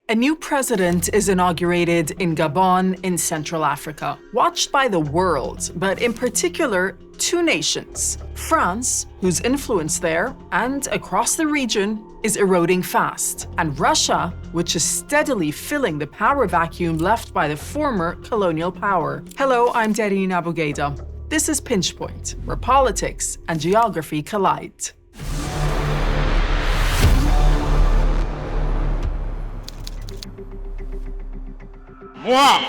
A new president is inaugurated in Gabon in Central Africa, watched by the world, but in particular, two nations. France, whose influence there and across the region is eroding fast, and Russia, which is steadily filling the power vacuum left by the former colonial power. Hello, I'm Darine Abougeda. This is Pinch Point, where politics and geography collide. Moi,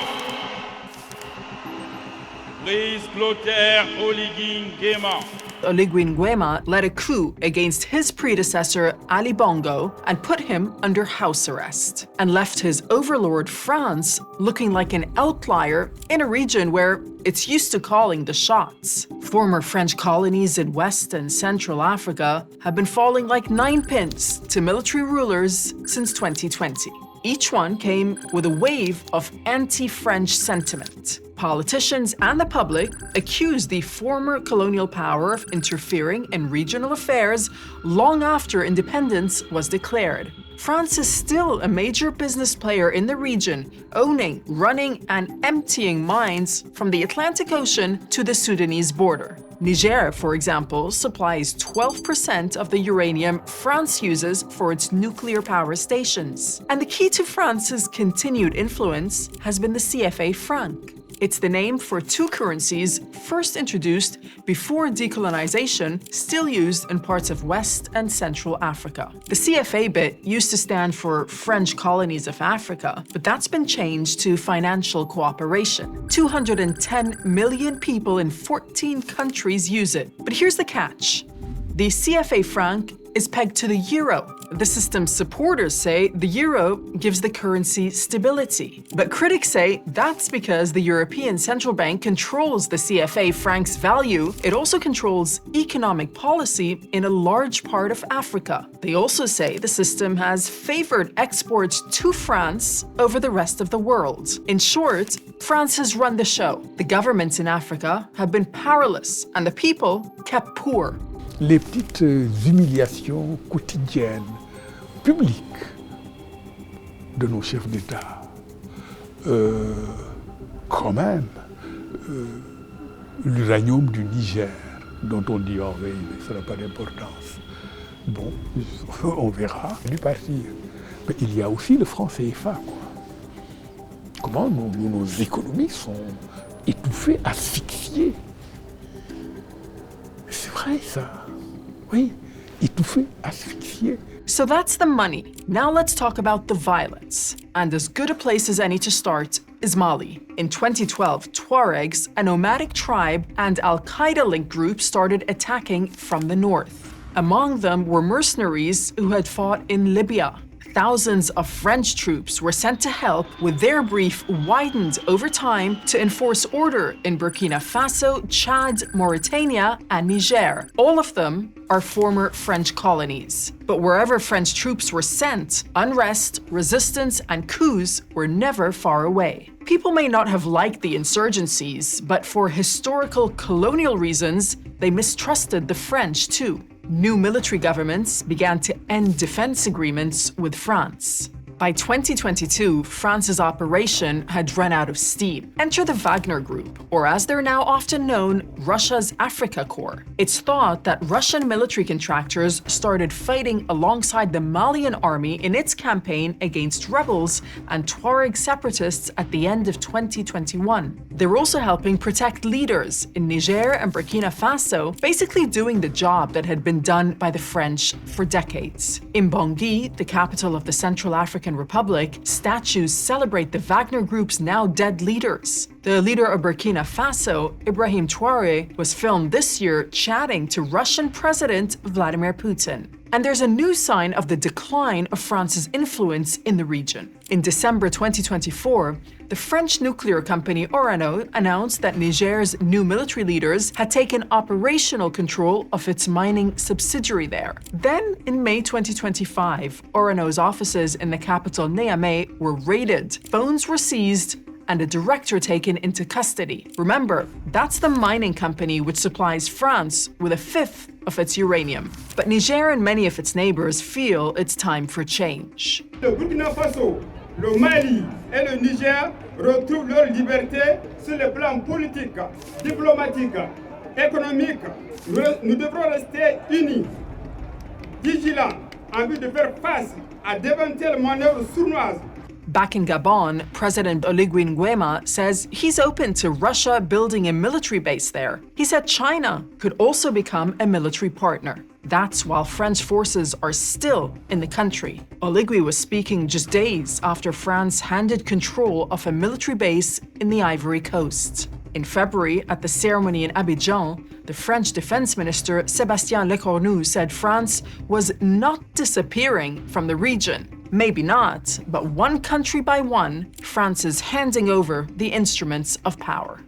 Brice Oligui Nguema. Oligui Nguema led a coup against his predecessor Ali Bongo and put him under house arrest, and left his overlord France looking like an outlier in a region where it's used to calling the shots. Former French colonies in West and Central Africa have been falling like ninepins to military rulers since 2020. Each one came with a wave of anti-French sentiment. Politicians and the public accused the former colonial power of interfering in regional affairs long after independence was declared. France is still a major business player in the region, owning, running, and emptying mines from the Atlantic Ocean to the Sudanese border. Niger, for example, supplies 12% of the uranium France uses for its nuclear power stations. And the key to France's continued influence has been the CFA franc. It's the name for two currencies first introduced before decolonization, still used in parts of West and Central Africa. The CFA bit used to stand for French Colonies of Africa, but that's been changed to financial cooperation. 210 million people in 14 countries use it. But here's the catch. The CFA franc is pegged to the euro. The system's supporters say the euro gives the currency stability. But critics say that's because the European Central Bank controls the CFA franc's value. It also controls economic policy in a large part of Africa. They also say the system has favored exports to France over the rest of the world. In short, France has run the show. The governments in Africa have been powerless and the people kept poor. Les petites humiliations quotidiennes, publiques, de nos chefs d'État. Quand même, l'uranium du Niger, dont on dit, oh oui, mais ça n'a pas d'importance. Bon, on verra, lui partir. Mais il y a aussi le franc CFA, quoi. Comment nos économies sont étouffées, asphyxiées. C'est vrai, ça. Oui, étouffé, asphyxié. So that's the money. Now let's talk about the violence. And as good a place as any to start is Mali. In 2012, Tuaregs, a nomadic tribe, and Al-Qaeda-linked group started attacking from the north. Among them were mercenaries who had fought in Libya. Thousands of French troops were sent to help, with their brief widened over time to enforce order in Burkina Faso, Chad, Mauritania, and Niger. All of them are former French colonies. But wherever French troops were sent, unrest, resistance, and coups were never far away. People may not have liked the insurgencies, but for historical colonial reasons, they mistrusted the French too. New military governments began to end defense agreements with France. By 2022, France's operation had run out of steam. Enter the Wagner Group, or as they're now often known, Russia's Africa Corps. It's thought that Russian military contractors started fighting alongside the Malian army in its campaign against rebels and Tuareg separatists at the end of 2021. They're also helping protect leaders in Niger and Burkina Faso, basically doing the job that had been done by the French for decades. In Bangui, the capital of the Central African Republic, statues celebrate the Wagner Group's now dead leaders. The leader of Burkina Faso, Ibrahim Traoré, was filmed this year chatting to Russian President Vladimir Putin. And there's a new sign of the decline of France's influence in the region. In December 2024, the French nuclear company Orano announced that Niger's new military leaders had taken operational control of its mining subsidiary there. Then, in May 2025, Orano's offices in the capital Niamey were raided, phones were seized, and a director taken into custody. Remember, that's the mining company which supplies France with a fifth of its uranium. But Niger and many of its neighbors feel it's time for change. Le Burkina Faso, le Mali et le Niger retrouvent leur liberté sur le plan politique, diplomatique, économique. Nous devrons rester unis, vigilants, en vue de faire face à d'éventuelles manœuvres sournoises. Back in Gabon, President Oligui Nguema says he's open to Russia building a military base there. He said China could also become a military partner. That's while French forces are still in the country. Oligui was speaking just days after France handed control of a military base in the Ivory Coast. In February, at the ceremony in Abidjan, the French Defense Minister Sébastien Lecornu said France was not disappearing from the region. Maybe not, but one country by one, France is handing over the instruments of power.